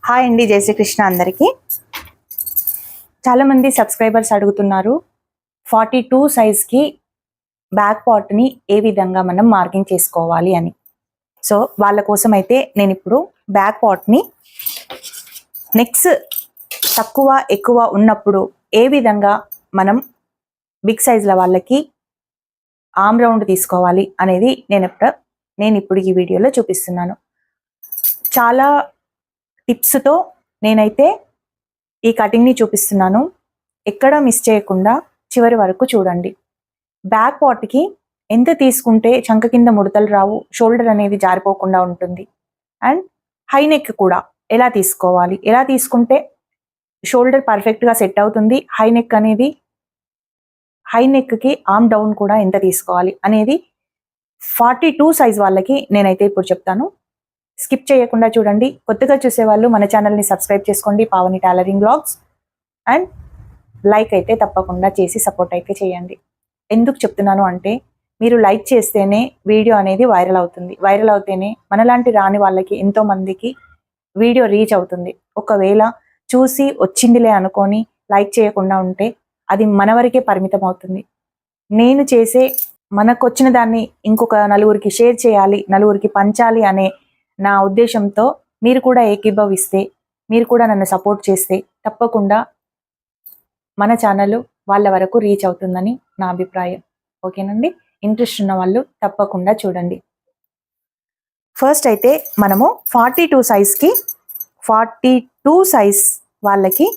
Hi అండి, జై శ్రీకృష్ణ అందరికీ. చాలామంది సబ్స్క్రైబర్స్ అడుగుతున్నారు 42 సైజ్కి బ్యాక్ పార్ట్ని ఏ విధంగా మనం మార్కింగ్ చేసుకోవాలి అని. సో వాళ్ళ కోసం అయితే నేను ఇప్పుడు బ్యాక్ పార్ట్ని నెక్స్ తక్కువ ఎక్కువ ఉన్నప్పుడు ఏ విధంగా మనం బిగ్ సైజ్ల వాళ్ళకి ఆర్మ్ రౌండ్ తీసుకోవాలి అనేది నేను ఇప్పుడు ఈ వీడియోలో చూపిస్తున్నాను. చాలా టిప్స్తో నేనైతే ఈ కటింగ్ని చూపిస్తున్నాను. ఎక్కడ మిస్ చేయకుండా చివరి వరకు చూడండి. బ్యాక్ పార్ట్కి ఎంత తీసుకుంటే చంక కింద ముడతలు రావు, షోల్డర్ అనేది జారిపోకుండా ఉంటుంది. అండ్ హై నెక్ కూడా ఎలా తీసుకోవాలి, ఎలా తీసుకుంటే షోల్డర్ పర్ఫెక్ట్గా సెట్ అవుతుంది, హై నెక్కి ఆర్మ్ డౌన్ కూడా ఎంత తీసుకోవాలి అనేది 42 సైజ్ వాళ్ళకి నేనైతే ఇప్పుడు చెప్తాను. స్కిప్ చేయకుండా చూడండి. కొత్తగా చూసేవాళ్ళు మన ఛానల్ని సబ్స్క్రైబ్ చేసుకోండి, Pavani tailoring blogs. And like అయితే తప్పకుండా చేసి సపోర్ట్ అయితే చేయండి. ఎందుకు చెప్తున్నాను అంటే మీరు లైక్ చేస్తేనే వీడియో అనేది వైరల్ అవుతుంది. వైరల్ అవుతేనే మనలాంటి రాని వాళ్ళకి ఎంతో మందికి వీడియో రీచ్ అవుతుంది. ఒకవేళ చూసి వచ్చిందిలే అనుకొని లైక్ చేయకుండా ఉంటే అది మన వరకే పరిమితం అవుతుంది. నేను చేసే మనకు వచ్చిన దాన్ని ఇంకొక నలుగురికి షేర్ చేయాలి, నలుగురికి పంచాలి అనే నా ఉద్దేశంతో మీరు కూడా ఏకీభవిస్తే, మీరు కూడా నన్ను సపోర్ట్ చేస్తే తప్పకుండా మన ఛానల్ వాళ్ళ వరకు రీచ్ అవుతుందని నా అభిప్రాయం. ఓకేనండి, ఇంట్రెస్ట్ ఉన్న వాళ్ళు తప్పకుండా చూడండి. ఫస్ట్ అయితే మనము 42 సైజ్ వాళ్ళకి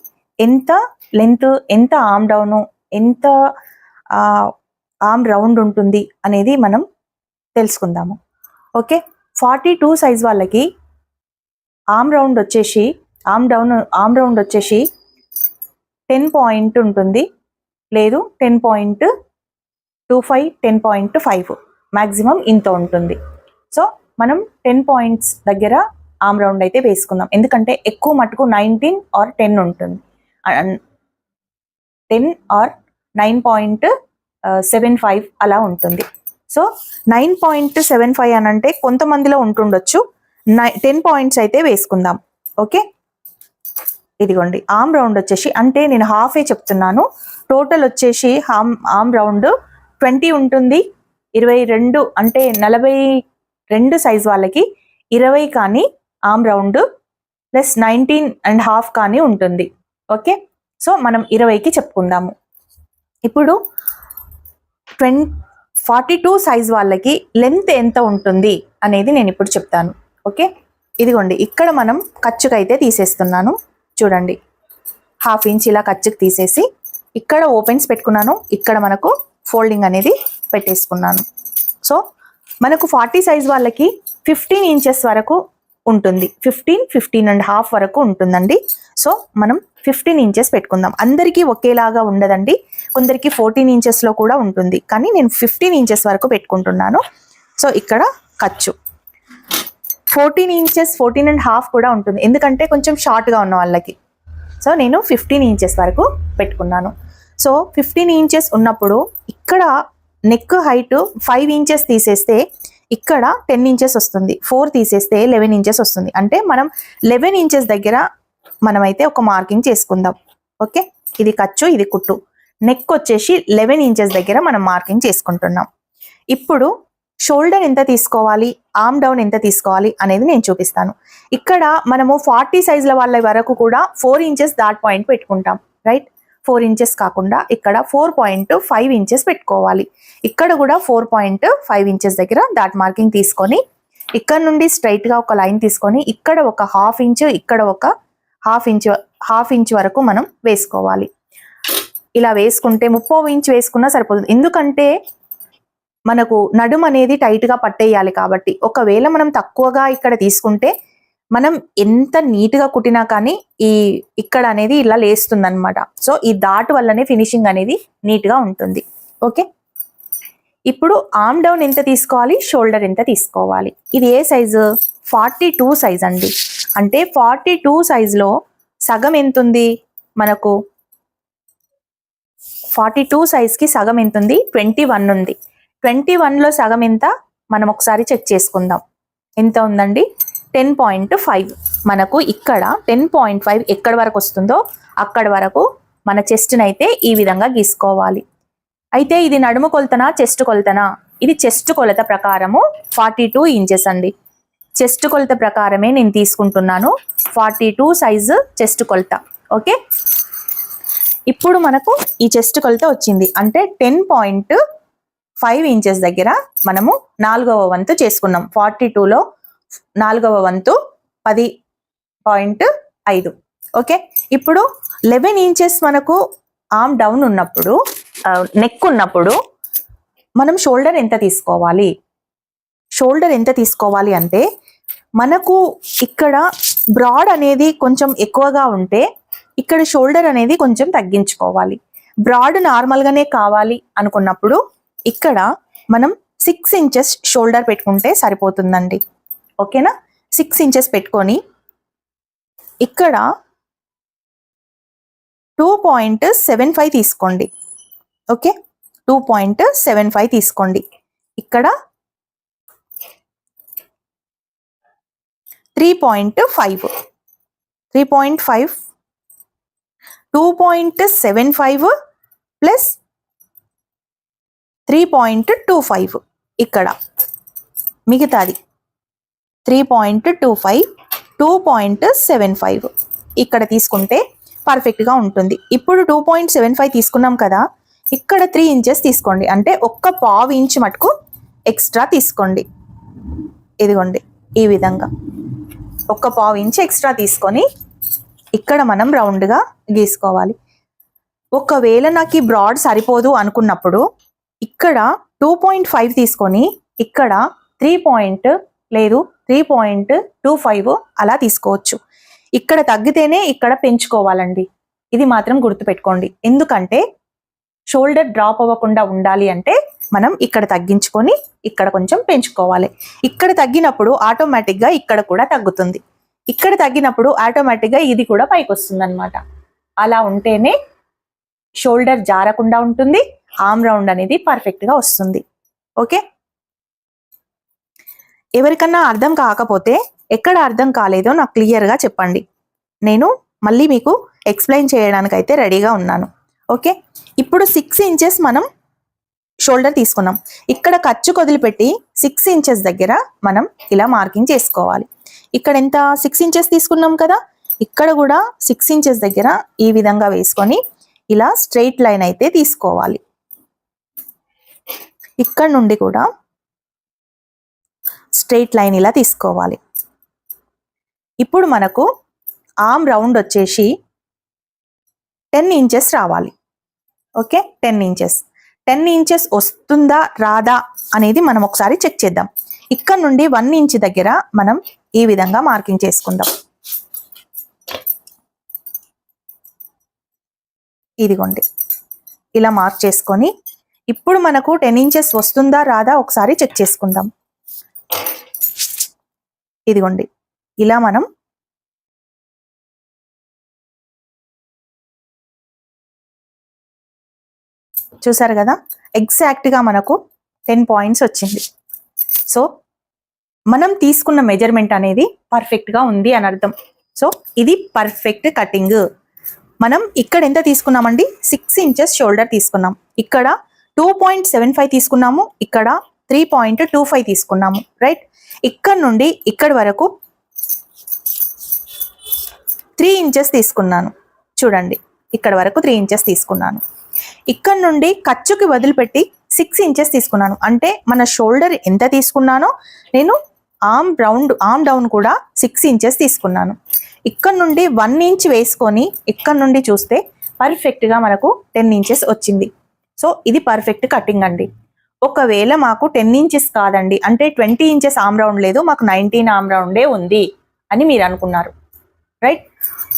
ఎంత లెంత్, ఎంత ఆర్మ్ డౌను, ఎంత ఆర్మ్ రౌండ్ ఉంటుంది అనేది మనం తెలుసుకుందాము. ఓకే, 42 సైజ్ వాళ్ళకి ఆర్మ్ రౌండ్ వచ్చేసి 10 పాయింట్ ఉంటుంది, లేదు 10.25 10.5 మ్యాక్సిమం ఇంత ఉంటుంది. సో మనం 10 పాయింట్స్ దగ్గర ఆర్మ్ రౌండ్ అయితే వేసుకుందాం. ఎందుకంటే ఎక్కువ మటుకు 19 or 10 ఉంటుంది, 10 or 9.75 అలా ఉంటుంది. సో 9.75 అని అంటే కొంతమందిలో ఉంటుండొచ్చు. 10 పాయింట్స్ అయితే వేసుకుందాం. ఓకే, ఇదిగోండి ఆర్మ్ రౌండ్ వచ్చేసి, అంటే నేను హాఫే చెప్తున్నాను, టోటల్ వచ్చేసి ఆర్మ్ రౌండ్ 20 ఉంటుంది. 22 అంటే 42 సైజ్ వాళ్ళకి 20 కానీ ఆర్మ్ రౌండ్ ప్లస్ 19.5 కానీ ఉంటుంది. ఓకే, సో మనం 20కి చెప్పుకుందాము. ఇప్పుడు 42 సైజ్ వాళ్ళకి లెంత్ ఎంత ఉంటుంది అనేది నేను ఇప్పుడు చెప్తాను. ఓకే, ఇదిగోండి ఇక్కడ మనం ఖర్చుకైతే తీసేస్తున్నాను. చూడండి, 1/2 ఇంచ్ ఇలా ఖర్చుకి తీసేసి ఇక్కడ ఓపెన్స్ పెట్టుకున్నాను, ఇక్కడ మనకు ఫోల్డింగ్ అనేది పెట్టేసుకున్నాను. సో మనకు 40 సైజ్ వాళ్ళకి 15 ఇంచెస్ వరకు ఉంటుంది, 15.5 వరకు ఉంటుందండి. సో మనం 15 ఇంచెస్ పెట్టుకుందాం. అందరికీ ఒకేలాగా ఉండదండి, కొందరికి 14 ఇంచెస్లో కూడా ఉంటుంది, కానీ నేను 15 ఇంచెస్ వరకు పెట్టుకుంటున్నాను. సో ఇక్కడ ఖర్చు 14 ఇంచెస్ 14.5 కూడా ఉంటుంది, ఎందుకంటే కొంచెం షార్ట్గా ఉన్న వాళ్ళకి. సో నేను 15 ఇంచెస్ వరకు పెట్టుకున్నాను. సో 15 ఇంచెస్ ఉన్నప్పుడు ఇక్కడ నెక్ హైట్ 5 ఇంచెస్ తీసేస్తే ఇక్కడ 10 ఇంచెస్ వస్తుంది, 4 తీసేస్తే 11 ఇంచెస్ వస్తుంది. అంటే మనం 11 ఇంచెస్ దగ్గర మనమైతే ఒక మార్కింగ్ చేసుకుందాం. ఓకే, ఇది ఖర్చు, ఇది కుట్టు. నెక్ వచ్చేసి 11 ఇంచెస్ దగ్గర మనం మార్కింగ్ చేసుకుంటున్నాం. ఇప్పుడు షోల్డర్ ఎంత తీసుకోవాలి, ఆర్మ్ డౌన్ ఎంత తీసుకోవాలి అనేది నేను చూపిస్తాను. ఇక్కడ మనము 40 సైజుల వాళ్ళ వరకు కూడా 4 ఇంచెస్ డాట్ పాయింట్ పెట్టుకుంటాం, రైట్? 4 ఇంచెస్ కాకుండా ఇక్కడ 4.5 ఇంచెస్ పెట్టుకోవాలి. ఇక్కడ కూడా 4.5 ఇంచెస్ దగ్గర డాట్ మార్కింగ్ తీసుకొని ఇక్కడ నుండి స్ట్రైట్గా ఒక లైన్ తీసుకొని ఇక్కడ ఒక 1/2 ఇంచ్, ఇక్కడ ఒక హాఫ్ ఇంచ్ వరకు మనం వేసుకోవాలి. ఇలా వేసుకుంటే 30 ఇంచ్ వేసుకున్నా సరిపోతుంది, ఎందుకంటే మనకు నడుము అనేది టైట్గా పట్టేయాలి కాబట్టి. ఒకవేళ మనం తక్కువగా ఇక్కడ తీసుకుంటే మనం ఎంత నీట్గా కుట్టినా కానీ ఇక్కడ అనేది ఇలా లేస్తుంది అనమాట. సో ఈ డాట్ వల్లనే ఫినిషింగ్ అనేది నీట్గా ఉంటుంది. ఓకే, ఇప్పుడు ఆర్మ్ డౌన్ ఎంత తీసుకోవాలి, షోల్డర్ ఎంత తీసుకోవాలి. ఇది ఏ సైజు? 42 సైజ్ అండి. అంటే 42 సైజులో సగం ఎంత ఉంది మనకు? 42 సైజ్కి సగం ఎంత ఉంది? 21 ఉంది. 21లో సగం ఎంత మనం ఒకసారి చెక్ చేసుకుందాం. ఎంత ఉందండి? 10.5 మనకు ఇక్కడ 10.5 ఎక్కడి వరకు వస్తుందో అక్కడి వరకు మన చెస్ట్ని అయితే ఈ విధంగా గీసుకోవాలి. అయితే ఇది నడుము కొలతనా చెస్ట్ కొలతనా? ఇది చెస్ట్ కొలత ప్రకారము 42 ఇంచెస్ అండి. చెస్ట్ కొలత ప్రకారమే నేను తీసుకుంటున్నాను. 42 సైజు చెస్ట్ కొలత. ఓకే, ఇప్పుడు మనకు ఈ చెస్ట్ కొలత వచ్చింది. అంటే 10.5 ఇంచెస్ దగ్గర మనము 4వ వంతు చేసుకున్నాం. 42లో 4వ వంతు 10.5. ఓకే, ఇప్పుడు 11 ఇంచెస్ మనకు ఆర్మ్ డౌన్ ఉన్నప్పుడు, నెక్ ఉన్నప్పుడు మనం షోల్డర్ ఎంత తీసుకోవాలి? షోల్డర్ ఎంత తీసుకోవాలి అంటే మనకు ఇక్కడ బ్రాడ్ అనేది కొంచెం ఎక్కువగా ఉంటే ఇక్కడ షోల్డర్ అనేది కొంచెం తగ్గించుకోవాలి. బ్రాడ్ నార్మల్గానే కావాలి అనుకున్నప్పుడు ఇక్కడ మనం 6 ఇంచెస్ షోల్డర్ పెట్టుకుంటే సరిపోతుందండి. ఓకేనా, 6 ఇంచెస్ పెట్టుకొని ఇక్కడ 2.75 తీసుకోండి. ఓకే, 2.75 తీసుకోండి. ఇక్కడ 3.5 2.75 ప్లస్ 3.25 ఇక్కడ మిగతాది 3.25 2.75 ఇక్కడ తీసుకుంటే పర్ఫెక్ట్గా ఉంటుంది. ఇప్పుడు 2.75 తీసుకున్నాం కదా, ఇక్కడ 3 ఇంచెస్ తీసుకోండి. అంటే ఒక్క ½ ఇంచ్ మటుకు ఎక్స్ట్రా తీసుకోండి. ఇదిగోండి ఈ విధంగా ఒక్క ½ ఇంచ్ ఎక్స్ట్రా తీసుకొని ఇక్కడ మనం రౌండ్గా గీసుకోవాలి. ఒకవేళ నాకు ఈ బ్రాడ్ సరిపోదు అనుకున్నప్పుడు ఇక్కడ 2.5 తీసుకొని ఇక్కడ 3.25 అలా తీసుకోవచ్చు. ఇక్కడ తగ్గితేనే ఇక్కడ పెంచుకోవాలండి. ఇది మాత్రం గుర్తుపెట్టుకోండి. ఎందుకంటే షోల్డర్ డ్రాప్ అవ్వకుండా ఉండాలి అంటే మనం ఇక్కడ తగ్గించుకొని ఇక్కడ కొంచెం పెంచుకోవాలి. ఇక్కడ తగ్గినప్పుడు ఆటోమేటిక్గా ఇక్కడ కూడా తగ్గుతుంది. ఇక్కడ తగ్గినప్పుడు ఆటోమేటిక్గా ఇది కూడా పైకి వస్తుంది అనమాట. అలా ఉంటేనే షోల్డర్ జారకుండా ఉంటుంది, ఆర్మ్ రౌండ్ అనేది పర్ఫెక్ట్గా వస్తుంది. ఓకే, ఎవరికన్నా అర్థం కాకపోతే ఎక్కడ అర్థం కాలేదో నాకు క్లియర్గా చెప్పండి. నేను మళ్ళీ మీకు ఎక్స్ప్లెయిన్ చేయడానికైతే రెడీగా ఉన్నాను. ఓకే, ఇప్పుడు 6 ఇంచెస్ మనం షోల్డర్ తీసుకున్నాం. ఇక్కడ ఖర్చు వదిలిపెట్టి 6 ఇంచెస్ దగ్గర మనం ఇలా మార్కింగ్ చేసుకోవాలి. ఇక్కడ ఎంత 6 ఇంచెస్ తీసుకున్నాం కదా, ఇక్కడ కూడా 6 ఇంచెస్ దగ్గర ఈ విధంగా వేసుకొని ఇలా స్ట్రైట్ లైన్ అయితే తీసుకోవాలి. ఇక్కడ నుండి కూడా స్ట్రైట్ లైన్ ఇలా తీసుకోవాలి. ఇప్పుడు మనకు ఆర్మ్ రౌండ్ వచ్చేసి 10 ఇంచెస్ రావాలి. ఓకే, 10 ఇంచెస్ వస్తుందా రాదా అనేది మనం ఒకసారి చెక్ చేద్దాం. ఇక్కడ నుండి 1 ఇంచ్ దగ్గర మనం ఈ విధంగా మార్కింగ్ చేసుకుందాం. ఇదిగోండి ఇలా మార్క్ చేసుకొని ఇప్పుడు మనకు 10 ఇంచెస్ వస్తుందా రాదా ఒకసారి చెక్ చేసుకుందాం. ఇదిగోండి ఇలా మనం చూసారు కదా, ఎగ్జాక్ట్గా మనకు 10 పాయింట్స్ వచ్చింది. సో మనం తీసుకున్న మెజర్మెంట్ అనేది పర్ఫెక్ట్గా ఉంది అని అర్థం. సో ఇది పర్ఫెక్ట్ కటింగ్. మనం ఇక్కడ ఎంత తీసుకున్నామండి, 6 ఇంచెస్ షోల్డర్ తీసుకున్నాం. ఇక్కడ 2.75 తీసుకున్నాము, ఇక్కడ 3.25 తీసుకున్నాము. రైట్, ఇక్కడ నుండి ఇక్కడ వరకు 3 ఇంచెస్ తీసుకున్నాను. చూడండి ఇక్కడ వరకు 3 ఇంచెస్ తీసుకున్నాను. ఇక్కడ నుండి ఖర్చుకి వదిలిపెట్టి 6 ఇంచెస్ తీసుకున్నాను. అంటే మన షోల్డర్ ఎంత తీసుకున్నానో నేను ఆర్మ్ డౌన్ కూడా 6 ఇంచెస్ తీసుకున్నాను. ఇక్కడ నుండి 1 ఇంచ్ వేసుకొని ఇక్కడ నుండి చూస్తే పర్ఫెక్ట్గా మనకు 10 ఇంచెస్ వచ్చింది. సో ఇది పర్ఫెక్ట్ కటింగ్ అండి. ఒకవేళ మాకు 10 ఇంచెస్ కాదండి, అంటే 20 ఇంచెస్ ఆర్మ్ రౌండ్ లేదు, మాకు 19 ఆర్మ్ రౌండే ఉంది అని మీరు అనుకున్నారు. రైట్,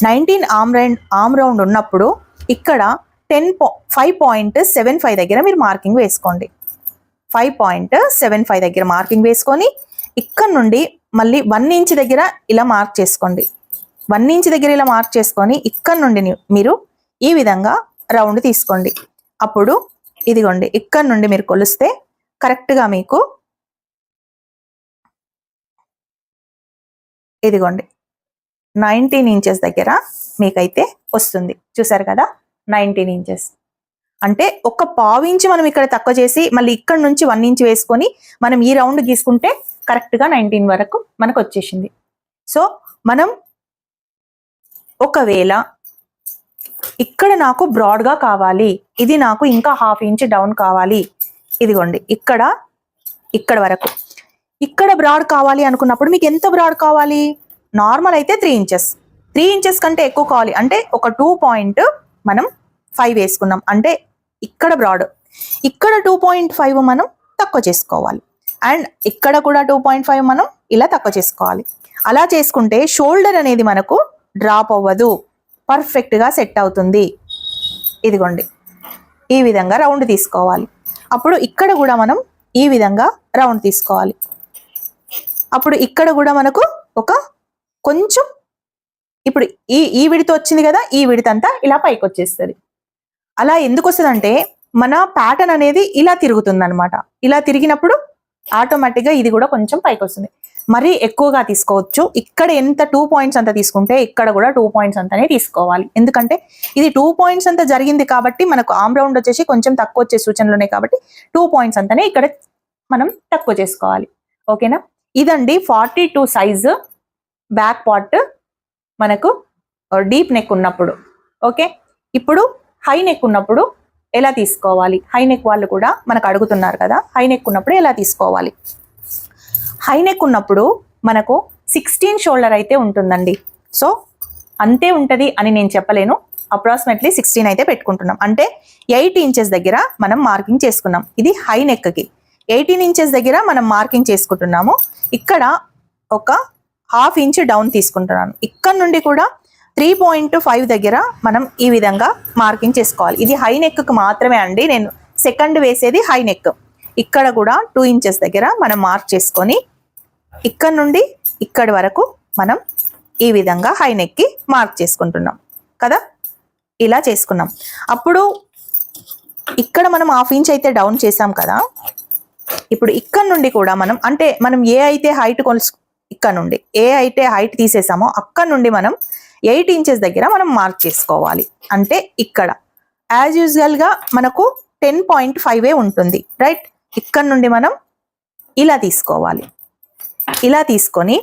19 ఆర్మ్ రౌండ్ ఉన్నప్పుడు ఇక్కడ 5.75 దగ్గర మీరు మార్కింగ్ వేసుకోండి. 5.75 దగ్గర మార్కింగ్ వేసుకొని ఇక్కడ నుండి మళ్ళీ 1 ఇంచ్ దగ్గర ఇలా మార్క్ చేసుకోండి. 1 ఇంచ్ దగ్గర ఇలా మార్క్ చేసుకొని ఇక్కడ నుండి మీరు ఈ విధంగా రౌండ్ తీసుకోండి. అప్పుడు ఇదిగోండి ఇక్కడ నుండి మీరు కొలిస్తే కరెక్ట్గా మీకు ఇదిగోండి 19 ఇంచెస్ దగ్గర మీకైతే వస్తుంది. చూసారు కదా, 19 ఇంచెస్ అంటే ఒక పావు ఇంచు మనం ఇక్కడ తక్కువ చేసి మళ్ళీ ఇక్కడ నుంచి 1 ఇంచ్ వేసుకొని మనం ఈ రౌండ్ గీసుకుంటే కరెక్ట్గా 19 వరకు మనకు వచ్చేసింది. సో మనం ఒకవేళ ఇక్కడ నాకు బ్రాడ్గా కావాలి, ఇది నాకు ఇంకా 1/2 ఇంచ్ డౌన్ కావాలి, ఇదిగోండి ఇక్కడ వరకు ఇక్కడ బ్రాడ్ కావాలి అనుకున్నప్పుడు మీకు ఎంత బ్రాడ్ కావాలి? నార్మల్ అయితే 3 ఇంచెస్, 3 ఇంచెస్ కంటే ఎక్కువ కావాలి అంటే ఒక 2.5 వేసుకున్నాం అంటే ఇక్కడ బ్రాడ్, ఇక్కడ 2.5 మనం తక్కువ చేసుకోవాలి అండ్ ఇక్కడ కూడా 2.5 మనం ఇలా తక్కువ చేసుకోవాలి. అలా చేసుకుంటే షోల్డర్ అనేది మనకు డ్రాప్ అవ్వదు, పర్ఫెక్ట్గా సెట్ అవుతుంది. ఇదిగోండి ఈ విధంగా రౌండ్ తీసుకోవాలి. అప్పుడు ఇక్కడ కూడా మనం ఈ విధంగా రౌండ్ తీసుకోవాలి. అప్పుడు ఇక్కడ కూడా మనకు ఒక కొంచెం ఇప్పుడు ఈ విడత వచ్చింది కదా, ఈ విడత అంతా ఇలా పైకి వచ్చేస్తుంది. అలా ఎందుకు వస్తుంది అంటే మన ప్యాటర్న్ అనేది ఇలా తిరుగుతుంది అనమాట. ఇలా తిరిగినప్పుడు ఆటోమేటిక్గా ఇది కూడా కొంచెం పైకి వస్తుంది. మరీ ఎక్కువగా తీసుకోవచ్చు. ఇక్కడ ఎంత 2 పాయింట్స్ అంత తీసుకుంటే ఇక్కడ కూడా 2 పాయింట్స్ అంతనే తీసుకోవాలి. ఎందుకంటే ఇది 2 పాయింట్స్ అంత జరిగింది కాబట్టి మనకు ఆమ్ రౌండ్ వచ్చేసి కొంచెం తక్కువ వచ్చే సూచనలు ఉన్నాయి కాబట్టి 2 పాయింట్స్ అంతనే ఇక్కడ మనం తక్కువ చేసుకోవాలి. ఓకేనా, ఇదండి 42 సైజు బ్యాక్ పార్ట్ మనకు డీప్ నెక్ ఉన్నప్పుడు. ఓకే, ఇప్పుడు హై నెక్ ఉన్నప్పుడు ఎలా తీసుకోవాలి? హై నెక్ వాళ్ళు కూడా మనకు అడుగుతున్నారు కదా, హై నెక్ ఉన్నప్పుడు ఎలా తీసుకోవాలి? హై నెక్ ఉన్నప్పుడు మనకు 16 షోల్డర్ అయితే ఉంటుందండి. సో అంతే ఉంటుంది అని నేను చెప్పలేను, అప్రాక్సిమేట్లీ 16 అయితే పెట్టుకుంటున్నాం. అంటే 8 ఇంచెస్ దగ్గర మనం మార్కింగ్ చేసుకున్నాం. ఇది హై నెక్కి 18 ఇంచెస్ దగ్గర మనం మార్కింగ్ చేసుకుంటున్నాము. ఇక్కడ ఒక 1/2 ఇంచ్ డౌన్ తీసుకుంటున్నాను. ఇక్కడ నుండి కూడా 3.5 దగ్గర మనం ఈ విధంగా మార్కింగ్ చేసుకోవాలి. ఇది హై నెక్కి మాత్రమే అండి, నేను సెకండ్ వేసేది హై నెక్. ఇక్కడ కూడా 2 ఇంచెస్ దగ్గర మనం మార్క్ చేసుకొని ఇక్కడ నుండి ఇక్కడి వరకు మనం ఈ విధంగా హై నెక్కి మార్క్ చేసుకుంటున్నాం కదా, ఇలా చేసుకున్నాం. అప్పుడు ఇక్కడ మనం 1/2 ఇంచ్ అయితే డౌన్ చేసాం కదా, ఇప్పుడు ఇక్కడ నుండి కూడా మనం ఏ అయితే హైట్ ఇక్కడ నుండి ఏ అయితే హైట్ తీసేసామో అక్కడ నుండి మనం 8 ఇంచెస్ దగ్గర మనం మార్క్ చేసుకోవాలి. అంటే ఇక్కడ యాజ్ యూజువల్గా మనకు 10.5 ఉంటుంది రైట్. ఇక్కడ నుండి మనం ఇలా తీసుకోవాలి. ఇలా తీసుకొని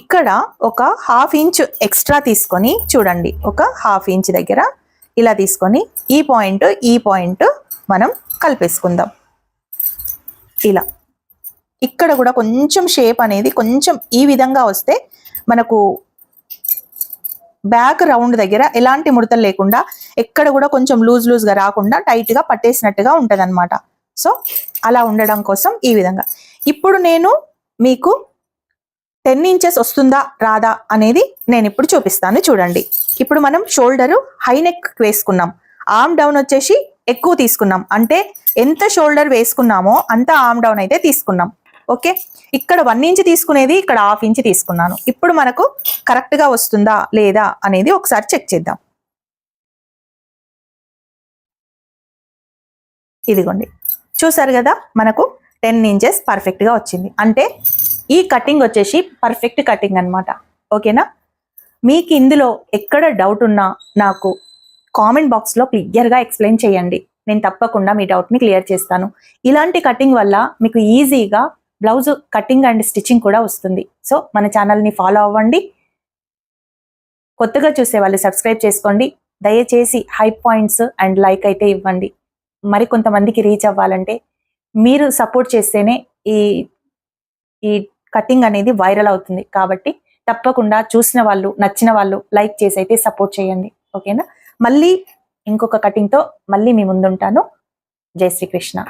ఇక్కడ ఒక 1/2 ఇంచ్ ఎక్స్ట్రా తీసుకొని చూడండి, ఒక 1/2 ఇంచ్ దగ్గర ఇలా తీసుకొని ఈ పాయింట్ మనం కలిపేసుకుందాం. ఇలా ఇక్కడ కూడా కొంచెం షేప్ అనేది కొంచెం ఈ విధంగా వస్తే మనకు బ్యాక్ రౌండ్ దగ్గర ఎలాంటి ముడతలు లేకుండా ఎక్కడ కూడా కొంచెం లూజ్గా రాకుండా టైట్గా పట్టేసినట్టుగా ఉంటుంది అనమాట. సో అలా ఉండడం కోసం ఈ విధంగా. ఇప్పుడు నేను మీకు 10 ఇంచెస్ వస్తుందా రాదా అనేది నేను ఇప్పుడు చూపిస్తాను. చూడండి, ఇప్పుడు మనం షోల్డరు హై నెక్ వేసుకున్నాం, ఆర్మ్ డౌన్ వచ్చేసి ఎక్కువ తీసుకున్నాం. అంటే ఎంత షోల్డర్ వేసుకున్నామో అంత ఆర్మ్ డౌన్ అయితే తీసుకున్నాం. ఓకే, ఇక్కడ 1 ఇంచ్ తీసుకునేది ఇక్కడ 1/2 ఇంచ్ తీసుకున్నాను. ఇప్పుడు మనకు కరెక్ట్గా వస్తుందా లేదా అనేది ఒకసారి చెక్ చేద్దాం. ఇదిగోండి, చూసారు కదా, మనకు 10 ఇంచెస్ పర్ఫెక్ట్గా వచ్చింది. అంటే ఈ కటింగ్ వచ్చేసి పర్ఫెక్ట్ కటింగ్ అనమాట. ఓకేనా, మీకు ఇందులో ఎక్కడ డౌట్ ఉన్నా నాకు కామెంట్ బాక్స్లో క్లియర్గా ఎక్స్ప్లెయిన్ చేయండి. నేను తప్పకుండా మీ డౌట్ని క్లియర్ చేస్తాను. ఇలాంటి కటింగ్ వల్ల మీకు ఈజీగా బ్లౌజ్ కటింగ్ అండ్ స్టిచ్చింగ్ కూడా వస్తుంది. సో మన ఛానల్ని ఫాలో అవ్వండి. కొత్తగా చూసే వాళ్ళు సబ్స్క్రైబ్ చేసుకోండి. దయచేసి హై పాయింట్స్ అండ్ లైక్ అయితే ఇవ్వండి. మరి కొంతమందికి రీచ్ అవ్వాలంటే మీరు సపోర్ట్ చేస్తేనే ఈ కటింగ్ అనేది వైరల్ అవుతుంది. కాబట్టి తప్పకుండా చూసిన వాళ్ళు, నచ్చిన వాళ్ళు లైక్ చేసి అయితే సపోర్ట్ చేయండి. ఓకేనా, మళ్ళీ ఇంకొక కటింగ్తో మళ్ళీ మీ ముందుంటాను. జై శ్రీకృష్ణ.